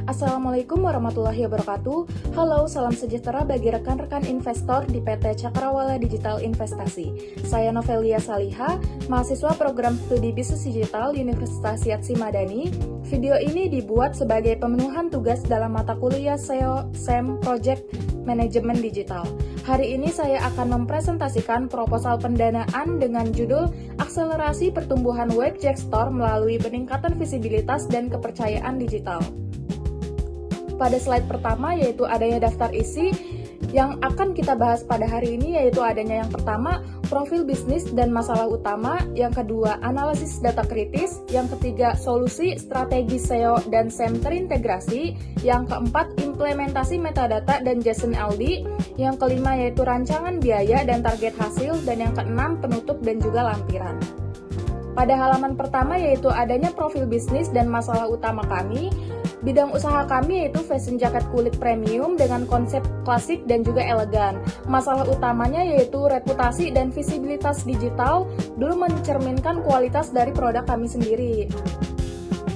Assalamualaikum warahmatullahi wabarakatuh. Halo, salam sejahtera bagi rekan-rekan investor di PT Cakrawala Digital Investasi. Saya Novelia Saliha, mahasiswa program studi bisnis digital Universitas Yatsi Madani. Video ini dibuat sebagai pemenuhan tugas dalam mata kuliah SEO SEM Project Manajemen Digital. Hari ini saya akan mempresentasikan proposal pendanaan dengan judul Akselerasi Pertumbuhan Web Jackstore melalui peningkatan visibilitas dan kepercayaan digital. Pada slide pertama yaitu adanya daftar isi yang akan kita bahas pada hari ini, yaitu adanya yang pertama profil bisnis dan masalah utama, yang kedua analisis data kritis, yang ketiga solusi strategi SEO dan SEM terintegrasi, yang keempat implementasi metadata dan JSON LD, yang kelima yaitu rancangan biaya dan target hasil, dan yang keenam penutup dan juga lampiran. Pada halaman pertama yaitu adanya profil bisnis dan masalah utama kami. Bidang usaha kami yaitu fashion jaket kulit premium dengan konsep klasik dan juga elegan. Masalah utamanya yaitu reputasi dan visibilitas digital dulu mencerminkan kualitas dari produk kami sendiri.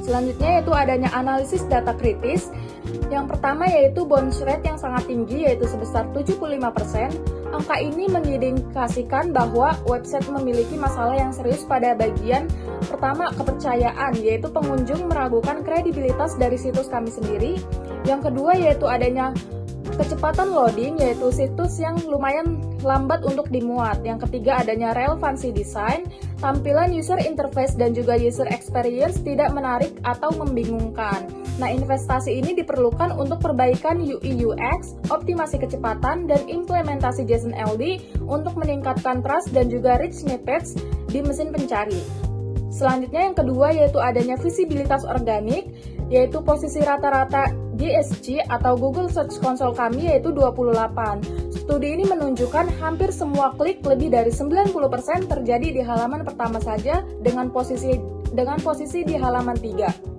Selanjutnya yaitu adanya analisis data kritis. Yang pertama yaitu bounce rate yang sangat tinggi yaitu sebesar 75%. Angka ini mengindikasikan bahwa website memiliki masalah yang serius pada bagian pertama kepercayaan, yaitu pengunjung meragukan kredibilitas dari situs kami sendiri. Yang kedua yaitu adanya kecepatan loading, yaitu situs yang lumayan lambat untuk dimuat. Yang ketiga adanya relevansi desain, tampilan user interface dan juga user experience tidak menarik atau membingungkan. Nah, investasi ini diperlukan untuk perbaikan UI UX, optimasi kecepatan, dan implementasi JSON LD untuk meningkatkan trust dan juga rich snippets di mesin pencari. Selanjutnya yang kedua yaitu adanya visibilitas organik, yaitu posisi rata-rata GSC atau Google Search Console kami yaitu 28. Studi ini menunjukkan hampir semua klik lebih dari 90% terjadi di halaman pertama saja dengan posisi di halaman 3.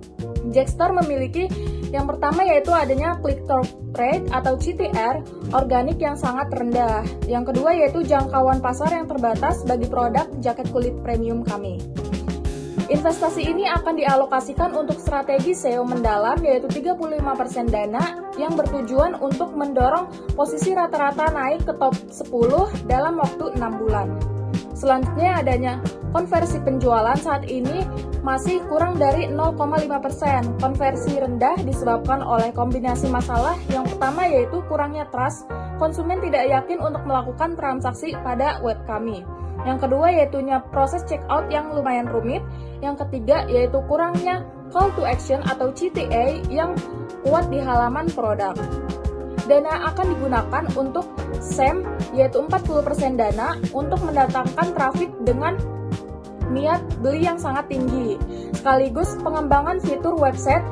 Jackstore memiliki yang pertama yaitu adanya click-through rate atau CTR organik yang sangat rendah. Yang kedua yaitu jangkauan pasar yang terbatas bagi produk jaket kulit premium kami. Investasi ini akan dialokasikan untuk strategi SEO mendalam yaitu 35% dana yang bertujuan untuk mendorong posisi rata-rata naik ke top 10 dalam waktu 6 bulan. Selanjutnya adanya konversi penjualan saat ini masih kurang dari 0,5%. Konversi rendah disebabkan oleh kombinasi masalah. Yang pertama yaitu kurangnya trust, konsumen tidak yakin untuk melakukan transaksi pada web kami. Yang kedua yaitu proses checkout yang lumayan rumit. Yang ketiga yaitu kurangnya call to action atau CTA yang kuat di halaman produk. Dana akan digunakan untuk SEM yaitu 40% dana untuk mendatangkan traffic dengan niat beli yang sangat tinggi, sekaligus pengembangan fitur website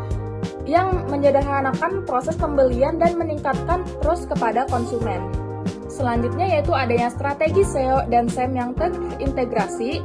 yang menyederhanakan proses pembelian dan meningkatkan trust kepada konsumen. Selanjutnya yaitu adanya strategi SEO dan SEM yang terintegrasi.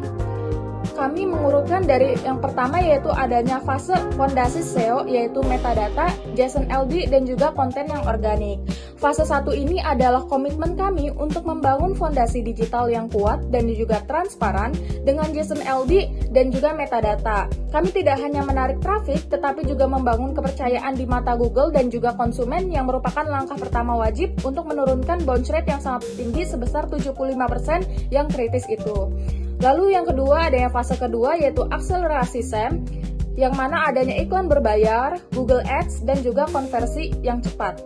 Kami mengurutkan dari yang pertama yaitu adanya fase fondasi SEO yaitu metadata, JSON LD, dan juga konten yang organik. Fase 1 ini adalah komitmen kami untuk membangun fondasi digital yang kuat dan juga transparan dengan JSON LD dan juga metadata. Kami tidak hanya menarik traffic tetapi juga membangun kepercayaan di mata Google dan juga konsumen yang merupakan langkah pertama wajib untuk menurunkan bounce rate yang sangat tinggi sebesar 75% yang kritis itu. Lalu yang kedua adanya fase kedua yaitu akselerasi SEM yang mana adanya iklan berbayar, Google Ads, dan juga konversi yang cepat.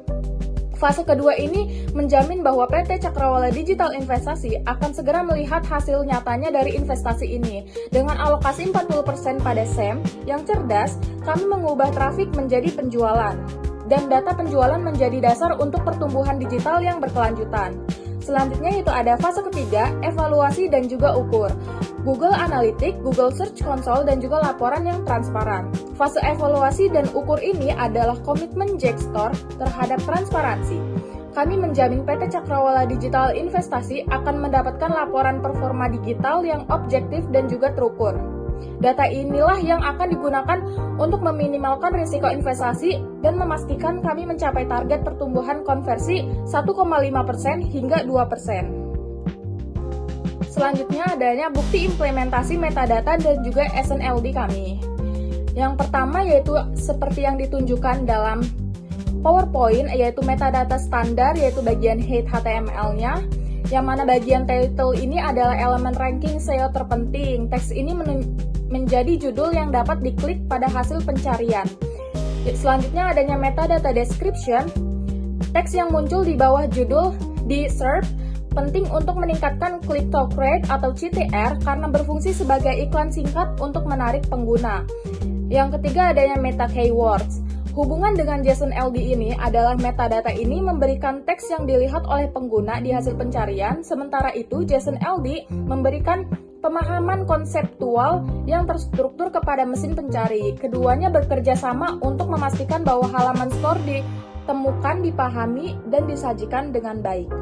Fase kedua ini menjamin bahwa PT Cakrawala Digital Investasi akan segera melihat hasil nyatanya dari investasi ini. Dengan alokasi 40% pada SEM yang cerdas, kami mengubah trafik menjadi penjualan dan data penjualan menjadi dasar untuk pertumbuhan digital yang berkelanjutan. Selanjutnya itu ada fase ketiga, evaluasi dan juga ukur. Google Analytics, Google Search Console, dan juga laporan yang transparan. Fase evaluasi dan ukur ini adalah komitmen Jackstore terhadap transparansi. Kami menjamin PT Cakrawala Digital Investasi akan mendapatkan laporan performa digital yang objektif dan juga terukur. Data inilah yang akan digunakan untuk meminimalkan risiko investasi dan memastikan kami mencapai target pertumbuhan konversi 1,5% hingga 2%. Selanjutnya adanya bukti implementasi metadata dan juga SNLD kami. Yang pertama yaitu seperti yang ditunjukkan dalam PowerPoint, yaitu metadata standar, yaitu bagian head HTML-nya, yang mana bagian title ini adalah elemen ranking SEO terpenting. Teks ini menjadi judul yang dapat diklik pada hasil pencarian. Selanjutnya adanya metadata description, teks yang muncul di bawah judul di SERP penting untuk meningkatkan click-through rate atau CTR karena berfungsi sebagai iklan singkat untuk menarik pengguna. Yang ketiga adanya meta keywords. Hubungan dengan JSON LD ini adalah metadata ini memberikan teks yang dilihat oleh pengguna di hasil pencarian, sementara itu JSON LD memberikan pemahaman konseptual yang terstruktur kepada mesin pencari. Keduanya bekerja sama untuk memastikan bahwa halaman store ditemukan, dipahami, dan disajikan dengan baik.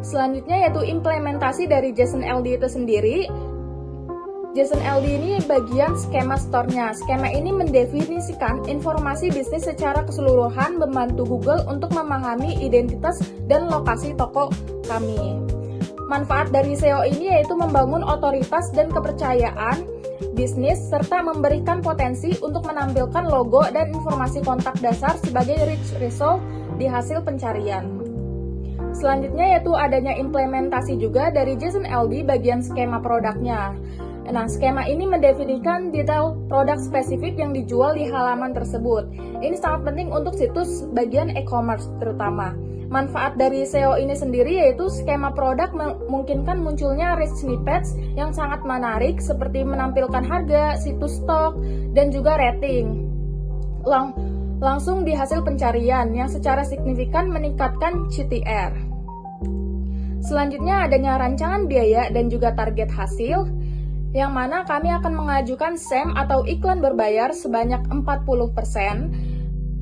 Selanjutnya yaitu implementasi dari JSON LD itu sendiri. JSON LD ini bagian skema store-nya. Skema ini mendefinisikan informasi bisnis secara keseluruhan, membantu Google untuk memahami identitas dan lokasi toko kami. Manfaat dari SEO ini yaitu membangun otoritas dan kepercayaan bisnis, serta memberikan potensi untuk menampilkan logo dan informasi kontak dasar sebagai rich result di hasil pencarian. Selanjutnya yaitu adanya implementasi juga dari JSON LD bagian skema produknya. Nah, skema ini mendefinisikan detail produk spesifik yang dijual di halaman tersebut. Ini sangat penting untuk situs bagian e-commerce terutama. Manfaat dari SEO ini sendiri yaitu skema produk memungkinkan munculnya rich snippets yang sangat menarik seperti menampilkan harga, situs stok, dan juga rating. Langsung di hasil pencarian yang secara signifikan meningkatkan CTR. Selanjutnya adanya rancangan biaya dan juga target hasil, yang mana kami akan mengajukan SEM atau iklan berbayar sebanyak 40%.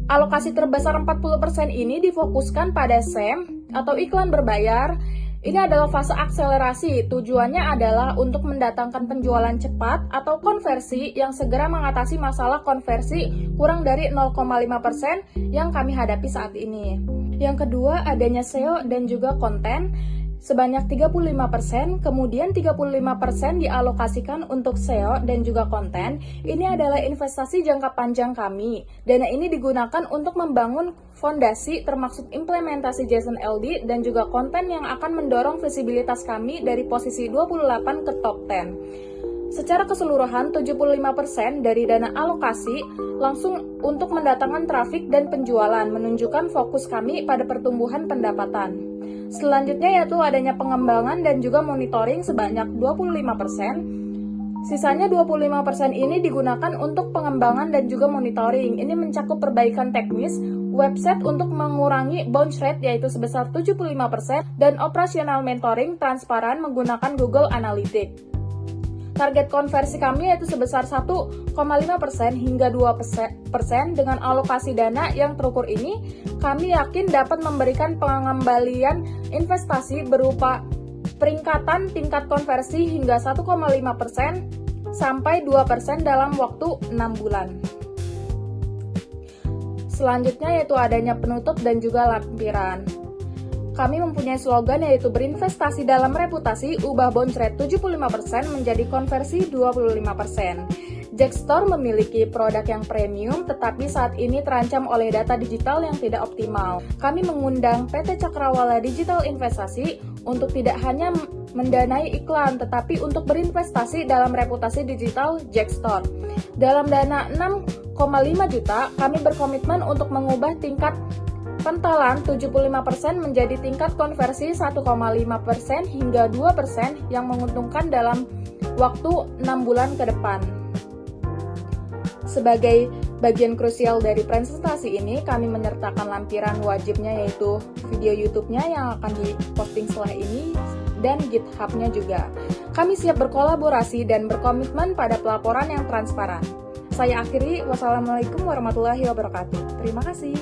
Alokasi terbesar 40% ini difokuskan pada SEM atau iklan berbayar. Ini adalah fase akselerasi, tujuannya adalah untuk mendatangkan penjualan cepat atau konversi yang segera mengatasi masalah konversi kurang dari 0,5% yang kami hadapi saat ini. Yang kedua adanya SEO dan juga konten sebanyak 35%, kemudian 35% dialokasikan untuk SEO dan juga konten. Ini adalah investasi jangka panjang kami. Dana ini digunakan untuk membangun fondasi termasuk implementasi JSON LD dan juga konten yang akan mendorong visibilitas kami dari posisi 28 ke top 10. Secara keseluruhan, 75% dari dana alokasi langsung untuk mendatangkan trafik dan penjualan, menunjukkan fokus kami pada pertumbuhan pendapatan. Selanjutnya yaitu adanya pengembangan dan juga monitoring sebanyak 25%. Sisanya 25% ini digunakan untuk pengembangan dan juga monitoring. Ini mencakup perbaikan teknis website untuk mengurangi bounce rate yaitu sebesar 75% dan operasional mentoring transparan menggunakan Google Analytics. Target konversi kami yaitu sebesar 1,5% hingga 2% dengan alokasi dana yang terukur ini, kami yakin dapat memberikan pengembalian investasi berupa peringkatan tingkat konversi hingga 1,5% sampai 2% dalam waktu 6 bulan. Selanjutnya yaitu adanya penutup dan juga lampiran. Kami mempunyai slogan yaitu berinvestasi dalam reputasi, ubah bounce rate 75% menjadi konversi 25%. Jackstore memiliki produk yang premium, tetapi saat ini terancam oleh data digital yang tidak optimal. Kami mengundang PT Cakrawala Digital Investasi untuk tidak hanya mendanai iklan, tetapi untuk berinvestasi dalam reputasi digital Jackstore. Dalam dana 6,5 juta, kami berkomitmen untuk mengubah tingkat pentalan 75% menjadi tingkat konversi 1,5% hingga 2% yang menguntungkan dalam waktu 6 bulan ke depan. Sebagai bagian krusial dari presentasi ini, kami menyertakan lampiran wajibnya yaitu video YouTube-nya yang akan diposting setelah ini dan GitHub-nya juga. Kami siap berkolaborasi dan berkomitmen pada pelaporan yang transparan. Saya akhiri, wassalamualaikum warahmatullahi wabarakatuh. Terima kasih.